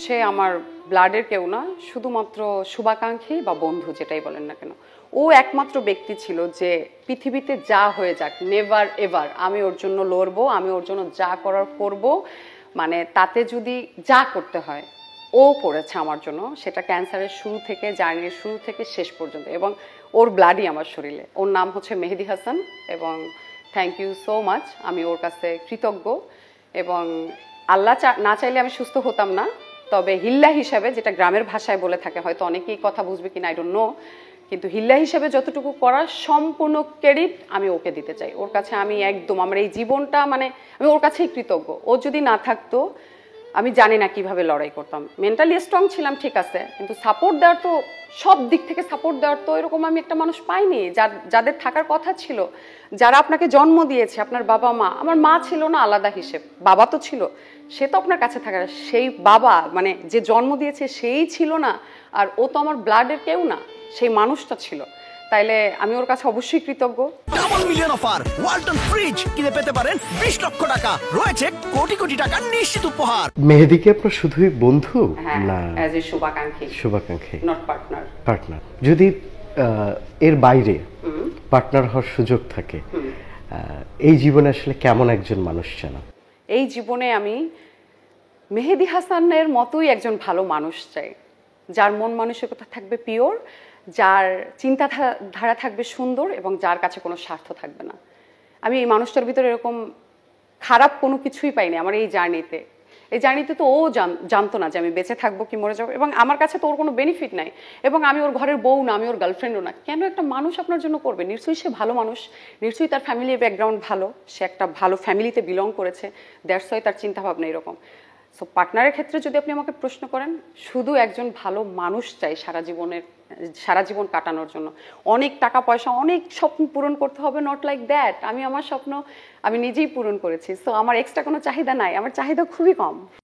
সে আমার ব্লাডের কেউ না, শুধুমাত্র শুভাকাঙ্ক্ষী বা বন্ধু যেটাই বলেন না কেন। ও একমাত্র ব্যক্তি ছিল যে পৃথিবীতে যা হয়ে যাক, নেভার এভার আমি ওর জন্য লড়বো, আমি ওর জন্য যা করার করব। মানে তাতে যদি যা করতে হয় ও করেছে আমার জন্য, সেটা ক্যান্সারের শুরু থেকে, জার্নির শুরু থেকে শেষ পর্যন্ত। এবং ওর ব্লাডই আমার শরীরে। ওর নাম হচ্ছে মেহেদি হাসান এবং থ্যাংক ইউ সো মাচ। আমি ওর কাছে কৃতজ্ঞ এবং আল্লাহ না চাইলে আমি সুস্থ হতাম না। তবে হিল্লা হিসাবে, যেটা গ্রামের ভাষায় বলে থাকে, হয়তো অনেকেই কথা বুঝবে কিনা আই ডোন্ট নো, কিন্তু হিল্লা হিসেবে যতটুকু করার সম্পূর্ণ ক্রেডিট আমি ওকে দিতে চাই। ওর কাছে আমি একদম আমার এই জীবনটা মানে আমি ওর কাছেই কৃতজ্ঞ। ও যদি না থাকতো আমি জানি না কিভাবে লড়াই করতাম। মেন্টালি স্ট্রং ছিলাম ঠিক আছে, কিন্তু সাপোর্ট দেওয়ার তো, সব দিক থেকে সাপোর্ট দেওয়ার তো এরকম আমি একটা মানুষ পাইনি। যাদের থাকার কথা ছিল, যারা আপনাকে জন্ম দিয়েছে, আপনার বাবা মা। আমার মা ছিল না আলাদা হিসেব, বাবা তো ছিল, সে তো আপনার কাছে থাকার, সেই বাবা মানে যে জন্ম দিয়েছে সেই ছিল না। আর ও তো আমার ব্লাডের কেউ না, সেই মানুষটা ছিল। তাইলে আমি ওর কাছে অবশ্যই কৃতজ্ঞ। Double million offer Walton fridge কিনে পেতে পারেন 20 লক্ষ টাকা, রয়েছে কোটি কোটি টাকার নিশ্চিত উপহার। মেহেদিকে আপনার শুধুই বন্ধু না অ্যাজ এ শুভাকাঙ্ক্ষী, শুভাকাঙ্ক্ষী, নট পার্টনার। পার্টনার। যদি এর বাইরে পার্টনার হওয়ার সুযোগ থাকে, এই জীবনে আসলে কেমন একজন মানুষ চান? এই জীবনে আমি মেহেদি হাসানের মতোই একজন ভালো মানুষ চাই, যার মন মানসিকতা থাকবে পিওর, যার চিন্তাধারা থাকবে সুন্দর এবং যার কাছে কোনো স্বার্থ থাকবে না। আমি এই মানুষটার ভিতরে এরকম খারাপ কোনো কিছুই পাইনি আমার এই জার্নিতে। এই জার্নিতে তো ও জানতো না যে আমি বেঁচে থাকবো কি মরে যাবো, এবং আমার কাছে তো ওর কোনো বেনিফিট নাই, এবং আমি ওর ঘরের বউ না, আমি ওর গার্লফ্রেন্ডও না। কেন একটা মানুষ আপনার জন্য করবে? নিশ্চয়ই সে ভালো মানুষ, নিশ্চয়ই তার ফ্যামিলি ব্যাকগ্রাউন্ড ভালো, সে একটা ভালো ফ্যামিলিতে বিলং করেছে, দ্যাটস ওয়াই তার চিন্তাভাবনা এরকম। সো পার্টনারের ক্ষেত্রে যদি আপনি আমাকে প্রশ্ন করেন, শুধু একজন ভালো মানুষ চাই সারা জীবন কাটানোর জন্য। অনেক টাকা পয়সা, অনেক স্বপ্ন পূরণ করতে হবে, নট লাইক দ্যাট। আমি আমার স্বপ্ন আমি নিজেই পূরণ করেছি। সো আমার এক্সট্রা কোনো চাহিদা নাই, আমার চাহিদা খুবই কম।